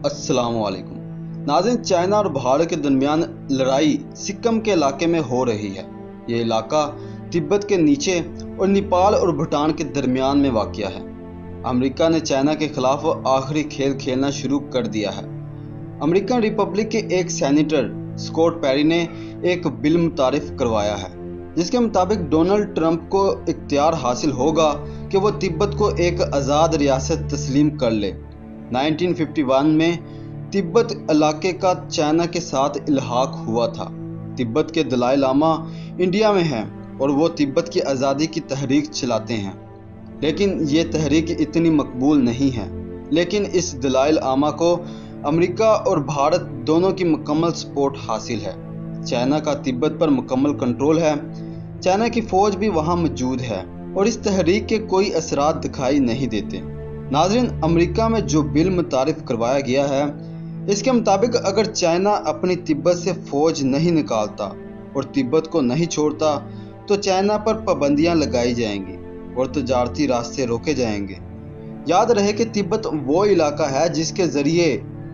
अस्सलाम वालेकुम नाज़रीन, चाइना और भारत के दरमियान लड़ाई सिक्किम के इलाके में हो रही है। ये इलाका तिब्बत के नीचे और नेपाल और भूटान के दरमियान में वाक़या है। अमेरिका ने चाइना के खिलाफ आखिरी खेल खेलना शुरू कर दिया है। अमेरिकन रिपब्लिक के एक सेनेटर स्कॉट पेरी ने एक बिल मुतारिफ करवाया है, जिसके मुताबिक डोनाल्ड ट्रंप को इख्तियार हासिल होगा कि वो तिब्बत को एक आज़ाद रियासत तस्लीम कर ले। 1951 में तिब्बत इलाके का चाइना के साथ इल्हाक हुआ था। तिब्बत के दलाई लामा इंडिया में हैं और वो तिब्बत की आज़ादी की तहरीक चलाते हैं, लेकिन ये तहरीक इतनी मकबूल नहीं है। लेकिन इस दलाई लामा को अमेरिका और भारत दोनों की मुकम्मल सपोर्ट हासिल है। चाइना का तिब्बत पर मुकम्मल कंट्रोल है। चाइना की फ़ौज भी वहाँ मौजूद है और इस तहरीक के कोई असरात दिखाई नहीं देते। नाज़रीन, अमेरिका में जो बिल मुतारिफ करवाया गया है, इसके मुताबिक अगर चाइना अपनी तिब्बत से फ़ौज नहीं निकालता और तिब्बत को नहीं छोड़ता तो चाइना पर पाबंदियां लगाई जाएंगी और तजारती रास्ते रोके जाएंगे। याद रहे कि तिब्बत वो इलाका है जिसके ज़रिए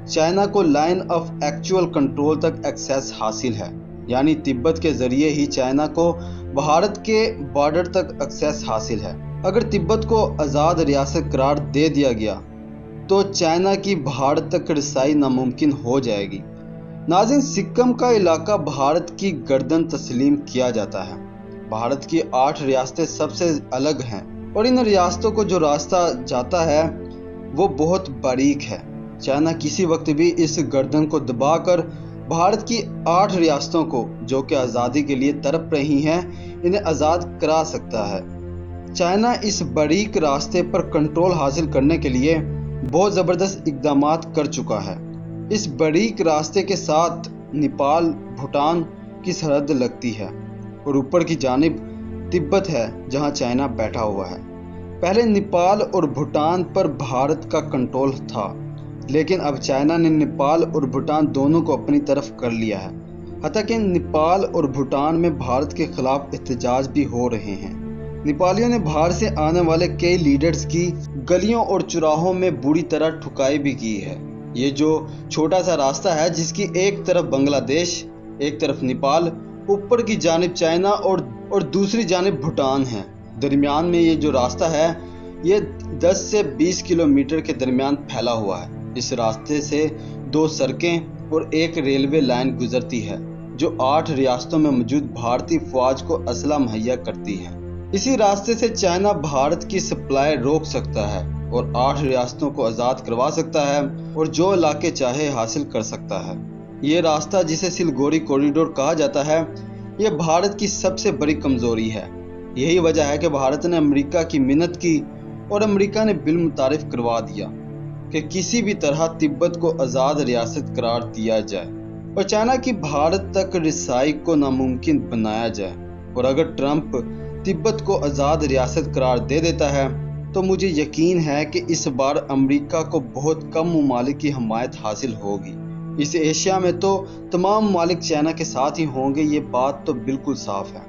चाइना को लाइन ऑफ एक्चुअल कंट्रोल तक एक्सेस हासिल है, यानी तिब्बत के ज़रिए ही चाइना को भारत के बॉर्डर तक एक्सेस हासिल है। अगर तिब्बत को आज़ाद रियासत करार दे दिया गया तो चाइना की भारत तक रसाई नामुमकिन हो जाएगी। नाज़रीन, सिक्किम का इलाका भारत की गर्दन तस्लीम किया जाता है। भारत की 8 रियासतें सबसे अलग हैं और इन रियासतों को जो रास्ता जाता है वो बहुत बारीक है। चाइना किसी वक्त भी इस गर्दन को दबाकर भारत की 8 रियासतों को, जो कि आज़ादी के लिए तड़प रही हैं, इन्हें आज़ाद करा सकता है। चाइना इस बारीक रास्ते पर कंट्रोल हासिल करने के लिए बहुत ज़बरदस्त इक़दामात कर चुका है। इस बारीक रास्ते के साथ नेपाल, भूटान की सरहद लगती है और ऊपर की जानिब तिब्बत है, जहां चाइना बैठा हुआ है। पहले नेपाल और भूटान पर भारत का कंट्रोल था, लेकिन अब चाइना ने नेपाल और भूटान दोनों को अपनी तरफ कर लिया है। हत्ता कि नेपाल और भूटान में भारत के खिलाफ एहतजाज भी हो रहे हैं। नेपालियों ने बाहर से आने वाले कई लीडर्स की गलियों और चौराहों में बुरी तरह ठुकाई भी की है। ये जो छोटा सा रास्ता है, जिसकी एक तरफ बांग्लादेश, एक तरफ नेपाल, ऊपर की जानिब चाइना और दूसरी जानिब भूटान है। दरमियान में ये जो रास्ता है, ये 10 से 20 किलोमीटर के दरमियान फैला हुआ है। इस रास्ते से 2 सड़कें और एक रेलवे लाइन गुजरती है, जो 8 रियासतों में मौजूद भारतीय फौज को असला मुहैया करती है। इसी रास्ते से चाइना भारत की सप्लाई रोक सकता है और 8 रियासतों को आज़ाद करवा सकता है और जो इलाके चाहे हासिल कर सकता है। ये रास्ता, जिसे सिलगोरी कॉरिडोर कहा जाता है, ये भारत की सबसे बड़ी कमज़ोरी है। यही वजह है कि भारत ने अमेरिका की मिन्नत की और अमेरिका ने बिल मुतारिफ करवा दिया कि किसी भी तरह तिब्बत को आज़ाद रियासत करार दिया जाए और चाइना की भारत तक रसाई को नामुमकिन बनाया जाए। और अगर ट्रंप तिब्बत को आज़ाद रियासत करार दे देता है तो मुझे यकीन है कि इस बार अमेरिका को बहुत कम ममालिक की हमायत हासिल होगी। इस एशिया में तो तमाम ममालिक चाइना के साथ ही होंगे, ये बात तो बिल्कुल साफ है।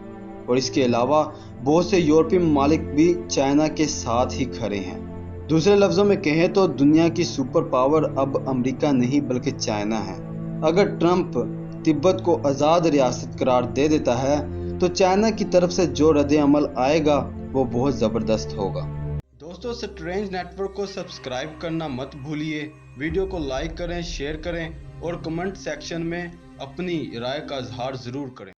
और इसके अलावा बहुत से यूरोपीय ममालिक भी चाइना के साथ ही खड़े हैं। दूसरे लफ्ज़ों में कहें तो दुनिया की सुपर पावर अब अमेरिका नहीं बल्कि चाइना है। अगर ट्रंप तिब्बत को आज़ाद रियासत करार दे देता है तो चाइना की तरफ से जो रद्द अमल आएगा वो बहुत ज़बरदस्त होगा। दोस्तों, स्ट्रेंज नेटवर्क को सब्सक्राइब करना मत भूलिए। वीडियो को लाइक करें, शेयर करें और कमेंट सेक्शन में अपनी राय का इजहार ज़रूर करें।